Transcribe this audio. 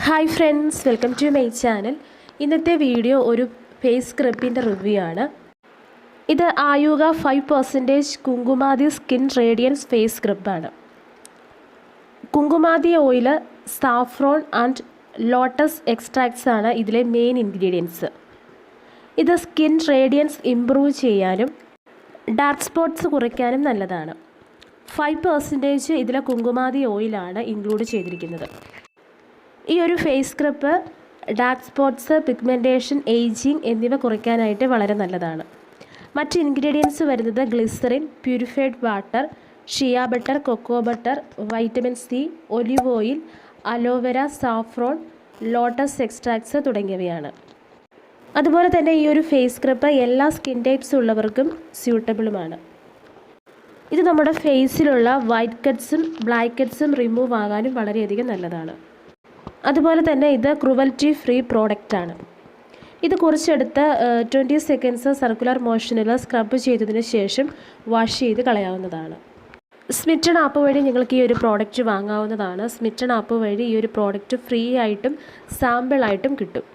Hi friends, welcome to my channel. ഇന്നത്തെ video ഒരു face സ്ക്രബിൻ്റെ റിവ്യൂ ആണ്. ഇത് ആയുക 5% കുങ്കുമാതി സ്കിൻ റേഡിയൻസ് ഫേസ് സ്ക്രബാണ്. Kumkumadi oil, saffron and lotus extracts ആണ് ഇതിലെ മെയിൻ ഇൻഗ്രീഡിയൻസ്. ഇത് സ്കിൻ റേഡിയൻസ് ഇംപ്രൂവ് ചെയ്യാനും ഡാർക്ക് സ്പോട്ട്സ് കുറയ്ക്കാനും നല്ലതാണ്. 5% ഇതിലെ കുങ്കുമാതി ഓയിലാണ് ഇൻക്ലൂഡ് ചെയ്തിരിക്കുന്നത്. ഈ ഒരു face scrub dark spots, pigmentation, ageing എന്നിവ കുറയ്ക്കാനായിട്ട് വളരെ നല്ലതാണ്. മറ്റ് ഇൻഗ്രീഡിയൻസ് വരുന്നത് glycerin, purified water, shea butter, cocoa butter, vitamin C, olive oil, aloe vera, saffron, lotus extracts തുടങ്ങിയവയാണ്. അതുപോലെ തന്നെ ഈ ഒരു ഫേസ് സ്ക്രബ് എല്ലാ സ്കിൻ ടൈപ്സ് ഉള്ളവർക്കും സ്യൂട്ടബിളുമാണ്. ഇത് നമ്മുടെ ഫേസിലുള്ള വൈറ്റ് കട്ട്സും ബ്ലാക്ക് കട്ട്സും റിമൂവ് ആകാനും വളരെയധികം നല്ലതാണ്. അതുപോലെ തന്നെ ഇത് ക്രുവൽറ്റി ഫ്രീ പ്രോഡക്റ്റാണ്. ഇത് കുറച്ചെടുത്ത് 20 സെക്കൻഡ്സ് സർക്കുലർ മോഷനിൽ സ്ക്രബ് ചെയ്തതിന് ശേഷം വാഷ് ചെയ്ത് കളയാവുന്നതാണ്. സ്മിറ്റൺ ആപ്പ് വഴി നിങ്ങൾക്ക് ഈ ഒരു പ്രോഡക്റ്റ് വാങ്ങാവുന്നതാണ്. സ്മിറ്റൺ ആപ്പ് വഴി ഈ ഒരു പ്രോഡക്റ്റ് ഫ്രീ ആയിട്ടും സാമ്പിളായിട്ടും കിട്ടും.